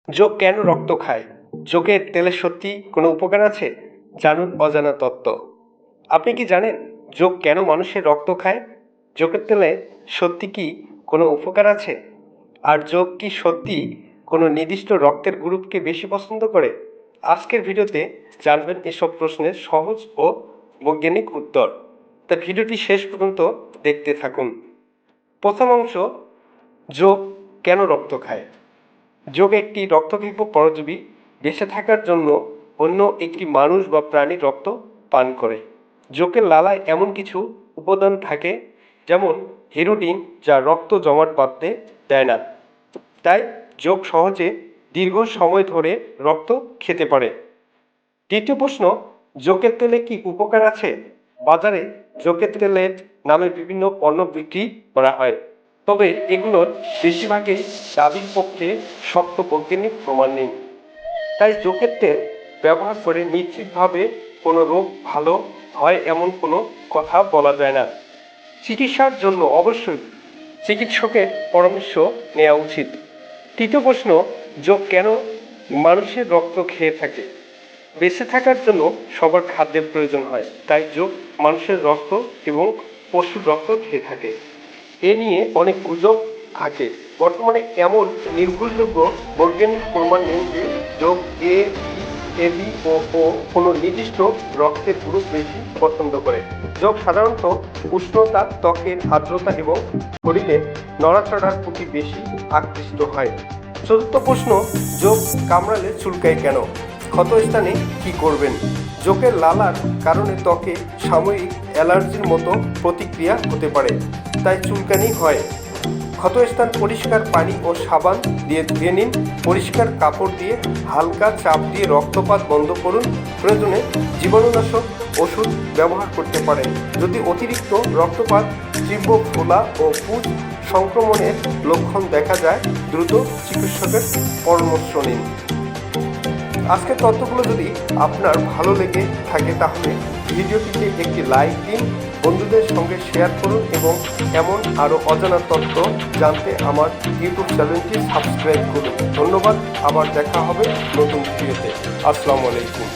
যোগ কেন রক্ত খায়? যোগের তেলের সত্যি কোনো উপকার আছে? জানুন অজানা তত্ত্ব। আপনি কি জানেন যোগ কেন মানুষের রক্ত খায়? যোগের তেলে সত্যি কি কোনো উপকার আছে? আর যোগ কি সত্যি কোনো নির্দিষ্ট রক্তের গ্রুপকে বেশি পছন্দ করে? আজকের ভিডিওতে জানবেন এসব প্রশ্নের সহজ ও বৈজ্ঞানিক উত্তর। তাই ভিডিওটি শেষ পর্যন্ত দেখতে থাকুন। প্রথম অংশ, যোগ কেন রক্ত খায়? যোগ একটি রক্তক্ষেপক পরজীবী বেঁচে থাকার জন্য অন্য একটি মানুষ বা প্রাণীর রক্ত পান করে। যোগের লালায় এমন কিছু উপাদান থাকে যেমন হেরোডিন, যা রক্ত জমাট বাঁধতে দেয় না। তাই যোগ সহজে দীর্ঘ সময় ধরে রক্ত খেতে পারে। দ্বিতীয় প্রশ্ন, যোগের তেলে কি উপকার আছে? বাজারে যোগের তেলের নামে বিভিন্ন পণ্য বিক্রি করা হয়, তবে এগুলোর বেশিরভাগই দাবির পক্ষে শক্ত বৈজ্ঞানিক প্রমাণ নেই। তাই যোগের তেল ব্যবহার করে নিশ্চিতভাবে কোনো রোগ ভালো হয় এমন কোনো কথা বলা যায় না। চিকিৎসার জন্য অবশ্যই চিকিৎসকের পরামর্শ নেওয়া উচিত। তৃতীয় প্রশ্ন, যোগ কেন মানুষের রক্ত খেয়ে থাকে? বেঁচে থাকার জন্য সবার খাদ্যের প্রয়োজন হয়, তাই যোগ মানুষের রক্ত এবং পশুর রক্ত খেয়ে থাকে। এ নিয়ে অনেক গুজব থাকে। বর্তমানে এমন নির্ভরযোগ্য বৈজ্ঞানিক প্রমাণ নেই যে যোগ এ, এবি ও কোনো নির্দিষ্ট রক্তের গ্রুপ বেশি পছন্দ করে। যোগ সাধারণত উষ্ণতা, ত্বকের আর্দ্রতা এবং শরীরে নড়াচড়ার প্রতি বেশি আকৃষ্ট হয়। চতুর্থ প্রশ্ন, যোগ কামড়ালে চুলকায় কেন? ক্ষতস্থানে কি করবেন? যোগের লালার কারণে ত্বকে সাময়িক অ্যালার্জির মতো প্রতিক্রিয়া হতে পারে, তাই চুলকানি হয়। ক্ষতস্থান পরিষ্কার পানি ও সাবান দিয়ে ধুয়ে নিন। পরিষ্কার কাপড় দিয়ে হালকা চাপ দিয়ে রক্তপাত বন্ধ করুন। প্রয়োজনে জীবাণুনাশক ওষুধ ব্যবহার করতে পারেন। যদি অতিরিক্ত রক্তপাত, তীব্র ফোলা ও পুঁজ সংক্রমণের লক্ষণ দেখা যায়, দ্রুত চিকিৎসকের পরামর্শ নিন। আজকের তথ্যগুলো যদি আপনার ভালো লেগে থাকে তাহলে ভিডিওটিতে একটি লাইক দিন, বন্ধুদের সঙ্গে শেয়ার করুন এবং এমন আরও অজানা তথ্য জানতে আমার ইউটিউব চ্যানেলটি সাবস্ক্রাইব করুন। ধন্যবাদ। আবার দেখা হবে নতুন ভিডিওতে। আসসালামু আলাইকুম।